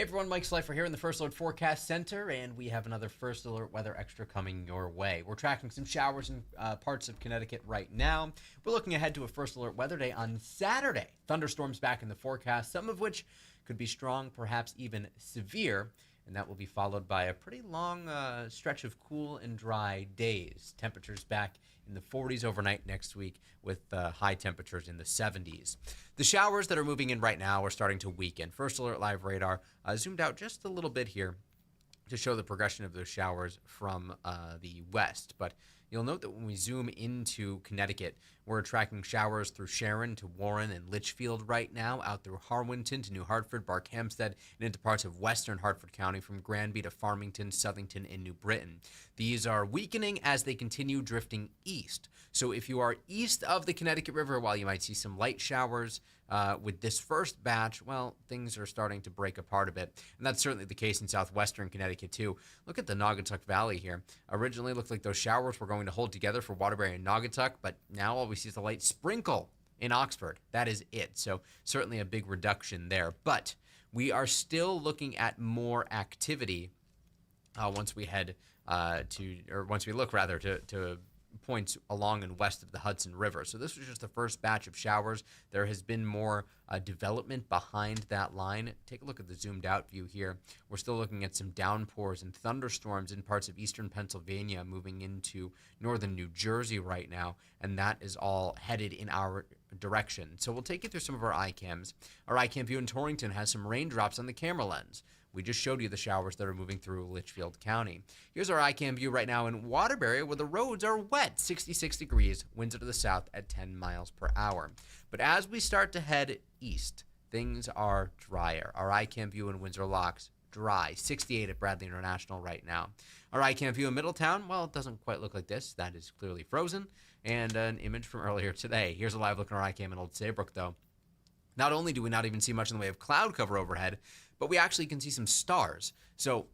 Hey everyone, Mike Slifer here in the First Alert Forecast Center, and we have another First Alert Weather Extra coming your way. We're tracking some showers in parts of Connecticut right now. We're looking ahead to a First Alert Weather Day on Saturday. Thunderstorms back in the forecast, some of which could be strong, perhaps even severe, and that will be followed by a pretty long stretch of cool and dry days. Temperatures back in the 40s overnight next week with high temperatures in the 70s. The showers that are moving in right now are starting to weaken. First Alert Live radar zoomed out just a little bit here to show the progression of those showers from the west. But you'll note that when we zoom into Connecticut, we're tracking showers through Sharon to Warren and Litchfield right now, out through Harwinton to New Hartford, Barkhamsted, and into parts of western Hartford County from Granby to Farmington, Southington, and New Britain. These are weakening as they continue drifting east. So if you are east of the Connecticut River, while you might see some light showers, with this first batch, well, things are starting to break apart a bit. And that's certainly the case in southwestern Connecticut, too. Look at the Naugatuck Valley here. Originally looked like those showers were going to hold together for Waterbury and Naugatuck, but now all we see is a light sprinkle in Oxford. That is it. So certainly a big reduction there. But we are still looking at more activity once we look to points along and west of the Hudson River. So this was just the first batch of showers. There has been more development behind that line. Take a look at the zoomed out view here. We're still looking at some downpours and thunderstorms in parts of eastern Pennsylvania moving into northern New Jersey right now, and that is all headed in our direction. So we'll take you through some of our iCams. Our iCam view in Torrington has some raindrops on the camera lens. We just showed you the showers that are moving through Litchfield County. Here's our iCam view right now in Waterbury, where the roads are wet, 66 degrees, winds to the south at 10 miles per hour. But as we start to head east, things are drier. Our iCam view in Windsor Locks, dry, 68 at Bradley International right now. Our iCam view in Middletown, well, it doesn't quite look like this. That is clearly frozen, and an image from earlier today. Here's a live look at our iCam in Old Saybrook, though. Not only do we not even see much in the way of cloud cover overhead, but we actually can see some stars. So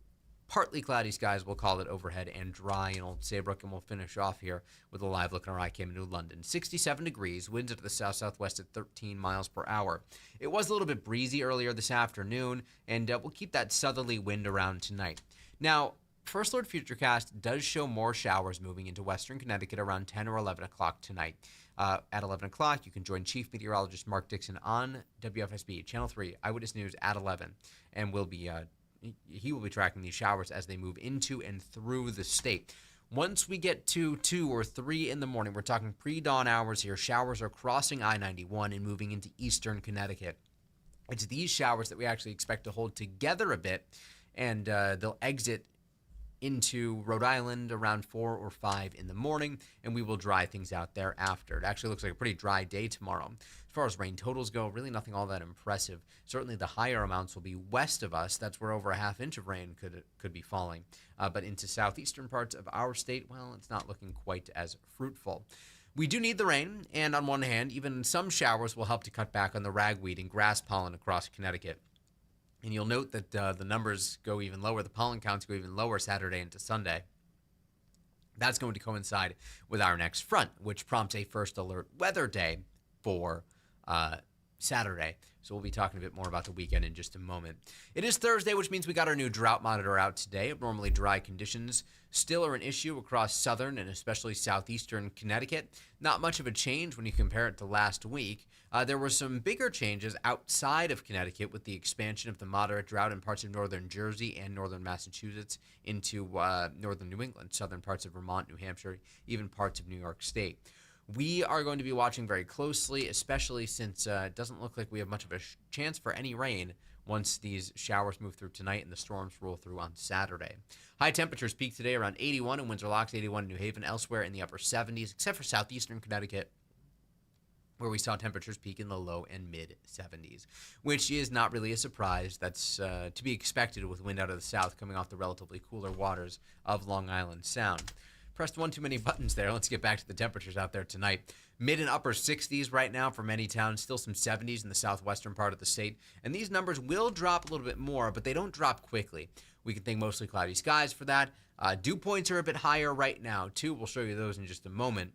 partly cloudy skies, we'll call it overhead, and dry in Old Saybrook, and we'll finish off here with a live look at our iCam in New London. 67 degrees, winds to the south-southwest at 13 miles per hour. It was a little bit breezy earlier this afternoon, and we'll keep that southerly wind around tonight. Now, First Alert Futurecast does show more showers moving into western Connecticut around 10 or 11 o'clock tonight. At 11 o'clock, you can join Chief Meteorologist Mark Dixon on WFSB, Channel 3, Eyewitness News at 11, and he will be tracking these showers as they move into and through the state. Once we get to 2 or 3 in the morning, we're talking pre-dawn hours here, showers are crossing I-91 and moving into eastern Connecticut. It's these showers that we actually expect to hold together a bit, and they'll exit into Rhode Island around 4 or 5 in the morning, and we will dry things out thereafter. It actually looks like a pretty dry day tomorrow. As far as rain totals go, really nothing all that impressive. Certainly the higher amounts will be west of us. That's where over a half inch of rain could be falling. But into southeastern parts of our state, well, it's not looking quite as fruitful. We do need the rain, and on one hand, even some showers will help to cut back on the ragweed and grass pollen across Connecticut. And you'll note that the numbers go even lower, the pollen counts go even lower Saturday into Sunday. That's going to coincide with our next front, which prompts a First Alert Weather Day for Saturday. So we'll be talking a bit more about the weekend in just a moment. It is Thursday, which means we got our new drought monitor out today. Abnormally dry conditions still are an issue across southern and especially southeastern Connecticut. Not much of a change when you compare it to last week. There were some bigger changes outside of Connecticut with the expansion of the moderate drought in parts of northern Jersey and northern Massachusetts into northern New England, southern parts of Vermont, New Hampshire, even parts of New York State. We are going to be watching very closely, especially since it doesn't look like we have much of a chance for any rain once these showers move through tonight and the storms roll through on Saturday. High temperatures peak today around 81 in Windsor Locks, 81 in New Haven, elsewhere in the upper 70s, except for southeastern Connecticut, where we saw temperatures peak in the low and mid 70s, which is not really a surprise. That's to be expected with wind out of the south coming off the relatively cooler waters of Long Island Sound. Pressed one too many buttons there. Let's get back to the temperatures out there tonight. Mid and upper 60s right now for many towns, still some 70s in the southwestern part of the state. And these numbers will drop a little bit more, but they don't drop quickly. We can think mostly cloudy skies for that. Dew points are a bit higher right now, too. We'll show you those in just a moment.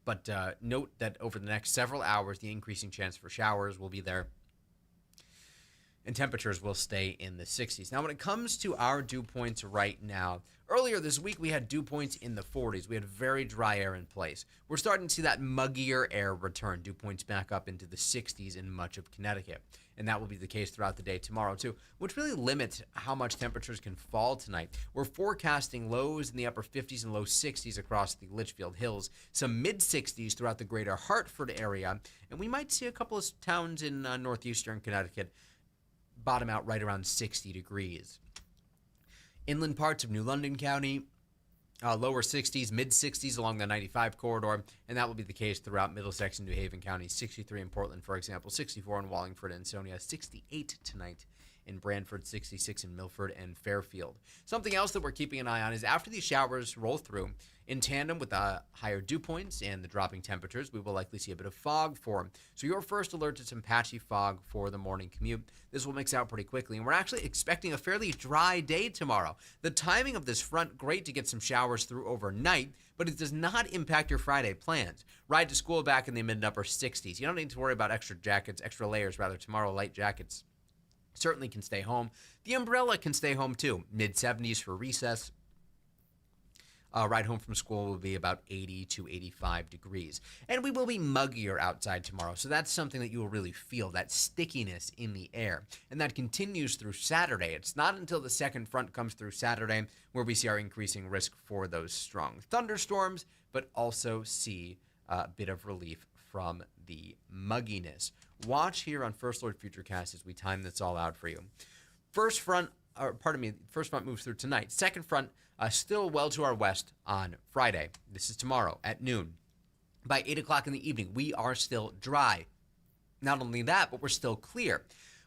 But note that over the next several hours, the increasing chance for showers will be there. and temperatures will stay in the 60s. Now, when it comes to our dew points right now, earlier this week we had dew points in the 40s. We had very dry air in place. We're starting to see that muggier air return, dew points back up into the 60s in much of Connecticut. And that will be the case throughout the day tomorrow, too, which really limits how much temperatures can fall tonight. We're forecasting lows in the upper 50s and low 60s across the Litchfield Hills, some mid-60s throughout the greater Hartford area, and we might see a couple of towns in northeastern Connecticut bottom out right around 60 degrees. Inland parts of New London County, lower 60s, mid-60s along the 95 corridor, and that will be the case throughout Middlesex and New Haven counties. 63 in Portland, for example, 64 in Wallingford and Ansonia, 68 tonight in Brantford, 66 in Milford and Fairfield. Something else that we're keeping an eye on is after these showers roll through, in tandem with the higher dew points and the dropping temperatures, we will likely see a bit of fog form. So your first alert to some patchy fog for the morning commute. This will mix out pretty quickly, and we're actually expecting a fairly dry day tomorrow. The timing of this front, great to get some showers through overnight, but it does not impact your Friday plans. Ride to school back in the mid and upper 60s. You don't need to worry about extra layers tomorrow. Light jackets certainly can stay home. The umbrella can stay home too. Mid 70s for recess. Ride home from school will be about 80 to 85 degrees. And we will be muggier outside tomorrow, so that's something that you will really feel, that stickiness in the air. And that continues through Saturday. It's not until the second front comes through Saturday where we see our increasing risk for those strong thunderstorms, but also see a bit of relief from the mugginess. Watch here on First Alert Futurecast as we time this all out for you. First front moves through tonight. Second front, still well to our west on Friday. This is tomorrow at noon. By 8 o'clock in the evening, we are still dry. Not only that, but we're still clear.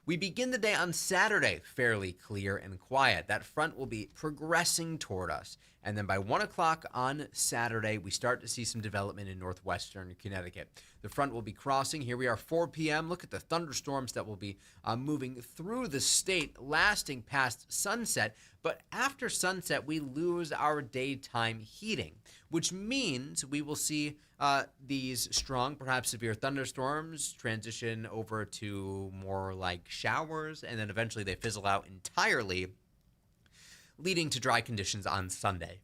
We begin the day on Saturday fairly clear and quiet. That front will be progressing toward us. And then by 1 o'clock on Saturday, we start to see some development in northwestern Connecticut. The front will be crossing. Here we are, 4 p.m. Look at the thunderstorms that will be moving through the state, lasting past sunset. But after sunset, we lose our daytime heating, which means we will see these strong, perhaps severe thunderstorms transition over to more like showers, and then eventually they fizzle out entirely, leading to dry conditions on Sunday.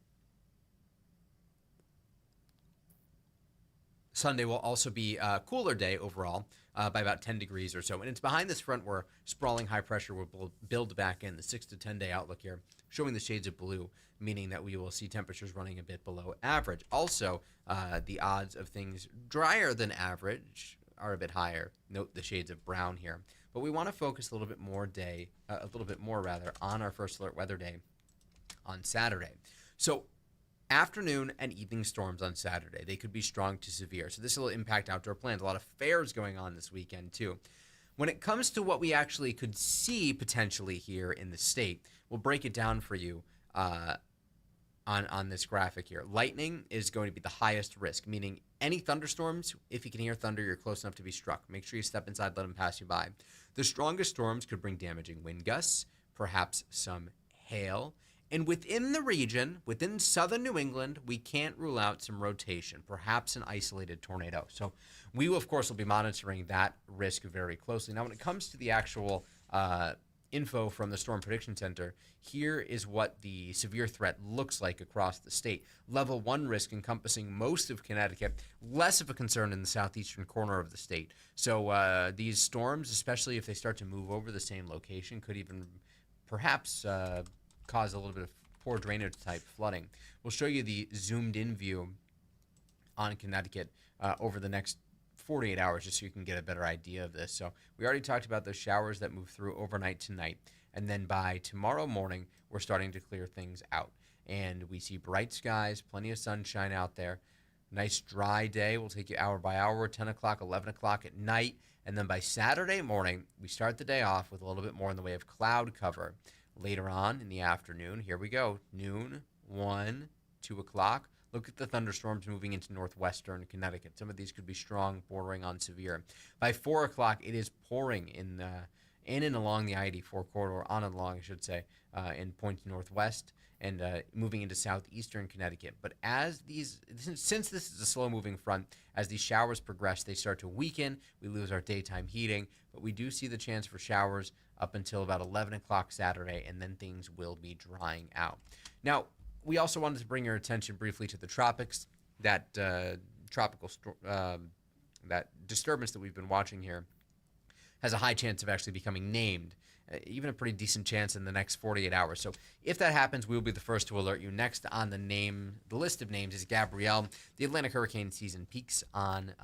Sunday will also be a cooler day overall by about 10 degrees or so. And it's behind this front where sprawling high pressure will build back in. The 6 to 10 day outlook here showing the shades of blue, meaning that we will see temperatures running a bit below average. Also, the odds of things drier than average are a bit higher. Note the shades of brown here. But we want to focus a little bit more on our first alert weather day on Saturday. So afternoon and evening storms on Saturday. They could be strong to severe. So this will impact outdoor plans. A lot of fairs going on this weekend too. When it comes to what we actually could see potentially here in the state, we'll break it down for you on this graphic here. Lightning is going to be the highest risk, meaning any thunderstorms, if you can hear thunder, you're close enough to be struck. Make sure you step inside, let them pass you by. The strongest storms could bring damaging wind gusts, perhaps some hail. And within the region, within southern New England, we can't rule out some rotation, perhaps an isolated tornado. So we, of course, will be monitoring that risk very closely. Now, when it comes to the actual info from the Storm Prediction Center, here is what the severe threat looks like across the state. Level 1 risk encompassing most of Connecticut, less of a concern in the southeastern corner of the state. So these storms, especially if they start to move over the same location, could even perhaps cause a little bit of poor drainage type flooding. We'll show you the zoomed in view on Connecticut over the next 48 hours just so you can get a better idea of this. So we already talked about those showers that move through overnight tonight. And then by tomorrow morning, we're starting to clear things out. And we see bright skies, plenty of sunshine out there. Nice dry day. We'll take you hour by hour, 10 o'clock, 11 o'clock at night. And then by Saturday morning, we start the day off with a little bit more in the way of cloud cover. Later on in the afternoon, here we go, noon, 1, 2 o'clock. Look at the thunderstorms moving into northwestern Connecticut. Some of these could be strong, bordering on severe. By 4 o'clock, it is pouring in and along the I-84 corridor, on and along, I should say, in points northwest and moving into southeastern Connecticut. But since this is a slow-moving front, as these showers progress, they start to weaken. We lose our daytime heating, but we do see the chance for showers up until about 11 o'clock Saturday, and then things will be drying out. Now, we also wanted to bring your attention briefly to the tropics. That that disturbance that we've been watching here has a high chance of actually becoming named, even a pretty decent chance in the next 48 hours. So if that happens, we will be the first to alert you. Next on the list of names is Gabrielle. The Atlantic hurricane season peaks on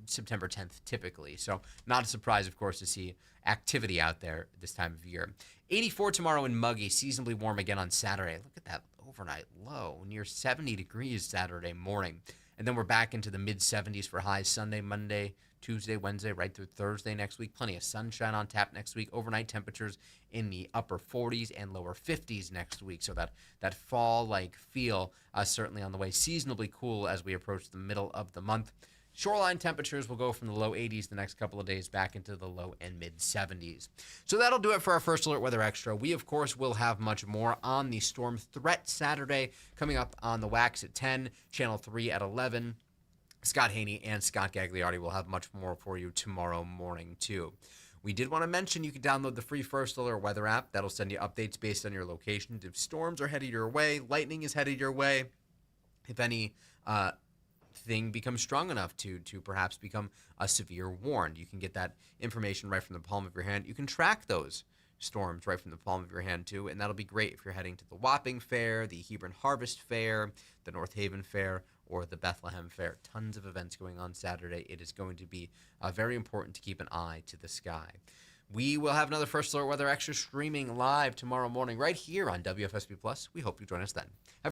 September 10th typically. So not a surprise, of course, to see activity out there this time of year. 84 tomorrow in muggy, seasonably warm again on Saturday. Look at that overnight low, near 70 degrees Saturday morning. And then we're back into the mid-70s for highs Sunday, Monday, Tuesday, Wednesday, right through Thursday next week. Plenty of sunshine on tap next week. Overnight temperatures in the upper 40s and lower 50s next week. So that fall-like feel certainly on the way. Seasonably cool as we approach the middle of the month. Shoreline temperatures will go from the low 80s the next couple of days back into the low and mid 70s. So that'll do it for our First Alert Weather Extra. We, of course, will have much more on the Storm Threat Saturday coming up on the Wax at 10, Channel 3 at 11. Scott Haney and Scott Gagliardi will have much more for you tomorrow morning, too. We did want to mention you can download the free First Alert Weather app. That'll send you updates based on your location. If storms are headed your way, lightning is headed your way, if any thing becomes strong enough to perhaps become a severe warned. You can get that information right from the palm of your hand. You can track those storms right from the palm of your hand too, and that'll be great if you're heading to the Wapping Fair, the Hebron Harvest Fair, the North Haven Fair, or the Bethlehem Fair. Tons of events going on Saturday. It is going to be very important to keep an eye to the sky. We will have another First Alert Weather Extra streaming live tomorrow morning right here on WFSB Plus. We hope you join us then.